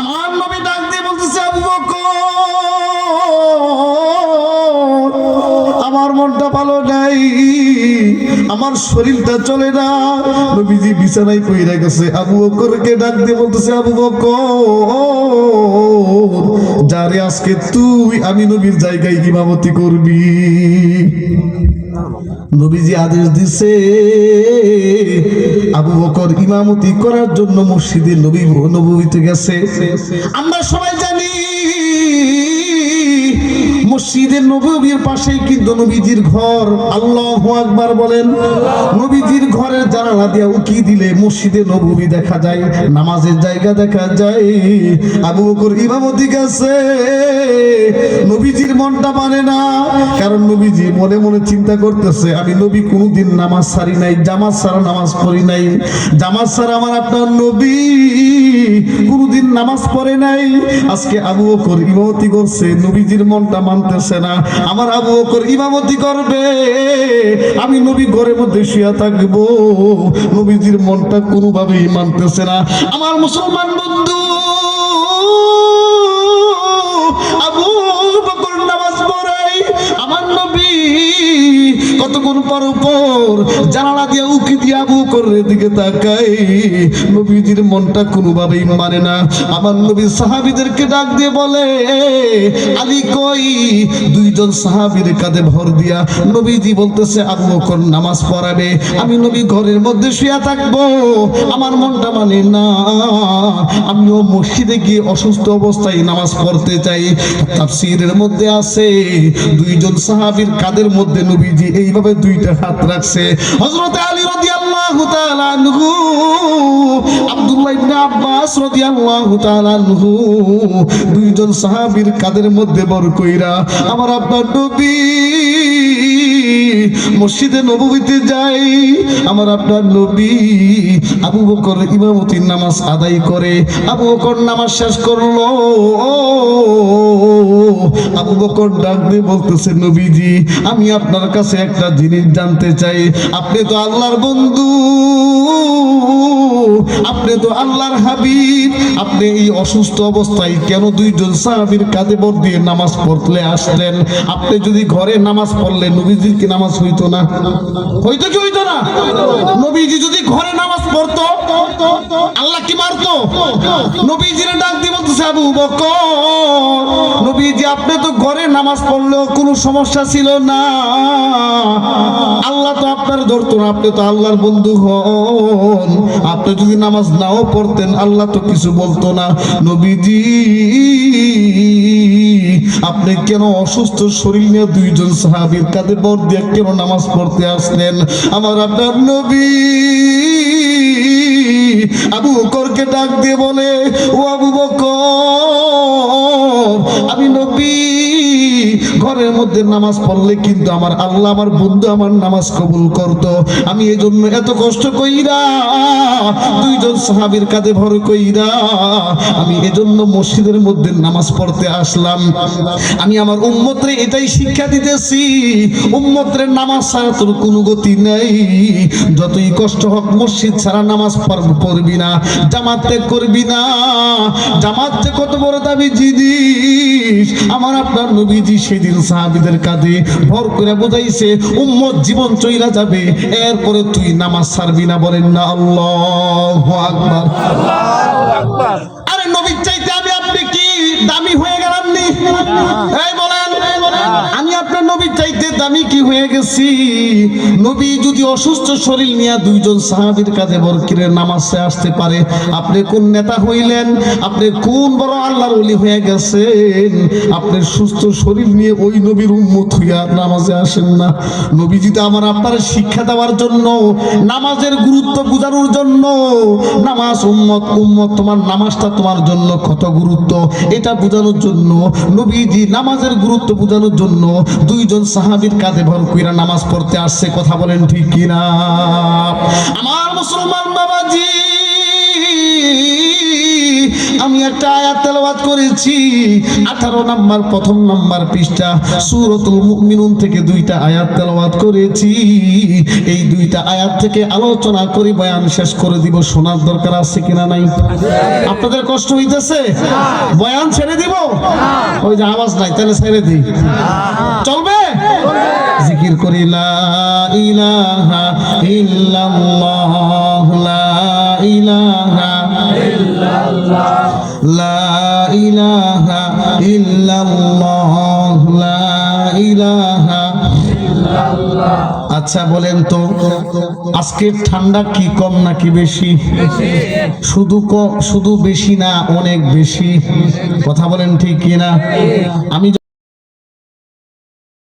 আমার নবী ডাক দিয়ে বলতেছে, আবু বকর আমার মনটা ভালো নাই, আমার শরীরটা চলে না। নবীজি বিছানায় পড়ে গেছে। আবু বকরকে ডাক দিয়ে বলতেছে, আবু বকর যারে আজকে তুই আমি নবীর জায়গায় ইমামতি করবি। নবীজি আদেশ দিছে আবু বকর ইমামতি করার জন্য মসজিদে নববীতে গেছে। আমরা সবাই জানি মসজিদের নববীর পাশেই কিন্তু নবীজির ঘর। আল্লাহু আকবার বলেন। নবীজির ঘরের জানালা দিয়ে উকি দিলে মসজিদে নববী দেখা যায়, নামাজের জায়গা দেখা যায়। আবু বকর ইমামতি গেছে, নবীজির মনটা মানে না, কারণ নবীজি মনে মনে চিন্তা করতেছে আমি নবী কোনদিন নামাজ ছাড়ি নাই, জামাত ছাড়া নামাজ পড়ি নাই, জামাত ছাড়া আমার আপনার নবী কোনদিন নামাজ পড়ে নাই। আজকে আবু বকর ইমামতি করছে, নবীজির মনটা মানতেছে না। আমার আবু বকর ইমামতি করবে, আমি নবী ঘরের মধ্যে শুয়ে থাকবো, নবীজির মনটা কোনোভাবেই মানতেছে না। আমার মুসলমান বন্ধু, আবু বকর নামাজ পড়াই, আমার নবী কতক্ষণ পর জানালা দিয়ে উকি দিয়ে আবু বকরের দিকে তাকাই, নবীজির মনটা কোনোভাবেই মানে না। আমার নবী সাহাবীদেরকে ডাক দিয়ে বলে, আলী কই? দুইজন সাহাবীর কাঁধে ভর দিয়া নবীজি বলতেছে আবু বকর নামাজ পড়াবে, আমি নবী ঘরের মধ্যে শুয়ে থাকবো, আমার মনটা মানে না, আমিও মসজিদে গিয়ে অসুস্থ অবস্থায় নামাজ পড়তে চাই। তাফসীরের মধ্যে আছে দুইজন সাহাবীর কাঁধের মধ্যে নবীজি এইভাবে দুইটা হাত রাখছে। হযরত আলী রাদিয়াল্লাহু তাআলা আনহু, আব্দুল্লাহ ইবনে আব্বাস রাদিয়াল্লাহু তাআলা আনহু, দুইজন সাহাবীর কাঁধের মধ্যে বর কইরা আমার আপনার নবী মসজিদে নববীতে যাই। আমার আপনার নবী আবু বকর ইমামতির নামাজ আদায় করে। আবু বকর নামাজ শেষ করলো, আবু বকর ডাক দিয়ে বলতেছে, নবীজি আমি আপনার কাছে একটা জিনিস জানতে চাই। আপনি তো আল্লাহর বন্ধু, আপনি তো আল্লাহর হাবিব, আপনি এই অসুস্থ অবস্থায় কেন দুইজন সাহাবীর কাঁধে ভর দিয়ে নামাজ পড়তে আসলেন? আপনি যদি ঘরে নামাজ পড়লেন নবীজির কি নামাজ হইতো না? হইতো কি হইতো না? নবীজি যদি ঘরে নামাজ পড়তো আল্লাহ কি মারতো? নবীজির ডাক দিয়ে বলতেছে, আবু বকর নবীজি আপনি তো ঘরে নামাজ পড়লেও কোনো সমস্যা ছিল না, আল্লাহ তো আপনার ধরতো না, আপনি তো আল্লাহর বন্ধু হন, আপনি যদি নামাজ নাও পড়তেন আল্লাহ তো কিছু বলতো না। নবীজি আপনি কেন অসুস্থ শরীর নিয়ে দুইজন সাহাবীর কাঁধে ভর দিয়ে কেন নামাজ পড়তে আসলেন? আমার আপনার নবী আবু বকরকে ডাক দিয়ে বলে, ও আবু বকর আমি নবী ঘরের মধ্যে নামাজ পড়লে কিন্তু আমার আল্লাহ আমার বন্ধু আমার নামাজ কবুল করতো, আমি এই জন্য এত কষ্ট কইরা দুইজন সাহাবীর কাঁধে ভর কইরা আমি এজন্য মসজিদের মধ্যে নামাজ পড়তে আসলাম। আমি আমার উম্মতরে এটাই শিক্ষা দিতেছি, উম্মতরে নামাজ ছাড়া তোর কোনো গতি নাই, যতই কষ্ট হোক মসজিদ ছাড়া নামাজ পড়বি না, জামাতে করবি না। জামাতে কত বড় দাবি জিনিস। আমার আপনার নবীজি সেদিন সাহাবীদের কাঁধে ভর করে বোঝাইছে উম্মত জীবন চইলা যাবে, এরপরে তুই নামাজ ছাড়বি না। বলেন না আল্লাহু আকবার। আল্লাহু আকবার। আরে নবীর চাইতে আমি আপনি কি দামি হয়ে গেলাম নি? এই বলেন, আমি আপনার নবীর চাইতে দামি কি হয়ে গেছি? নবী যদি অসুস্থ শরীর নিয়ে দুইজন সাহাবীর কাছে ভর করে নামাজে আসতে পারে, আপনি কোন নেতা হইলেন? আপনি কোন বড় আল্লাহর ওলি হয়ে গেছেন? আপনি সুস্থ শরীর নিয়ে ওই নবীর উম্মত হইয়া নামাজে আসেন না? নবীজি তো আমার আপনার শিক্ষা দেওয়ার জন্য, নামাজের গুরুত্ব বোঝানোর জন্য, নামাজ উম্মত উম্মত তোমার নামাজটা তোমার জন্য কত গুরুত্ব এটা বোঝানোর জন্য, নবীজি নামাজের গুরুত্ব বোঝানোর জন্য দুইজন সাহাবীর কাঁধে ভর কইরা নামাজ পড়তে আসছে। কথা বলেন ঠিক কিনা? আমার মুসলমান বাবাজি আমি একটা আয়াত তেলাওয়াত করেছি 18 নাম্বার প্রথম নাম্বার পৃষ্ঠা সূরাতুল মুমিনুন থেকে দুইটা আয়াত তেলাওয়াত করেছি। এই দুইটা আয়াত থেকে আলোচনা করে বয়ান শেষ করে দিব। শোনার দরকার আছে কিনা নাই? আপনাদের কষ্ট হইতেছে? বয়ান ছেড়ে দিব? ওই যে আওয়াজ নাই, তাহলে ছেড়ে দিই, চলবে? জিকির করি লা ইলাহা ইল্লাল্লাহ, লা ইলাহা ইল্লাল্লাহ, লা ইলাহা ইল্লাল্লাহ, লা ইলাহা ইল্লাল্লাহ। আচ্ছা বলেন তো, আজকে ঠান্ডা কি কম নাকি বেশি? শুধু বেশি না, অনেক বেশি। কথা বলেন ঠিক কিনা? আমি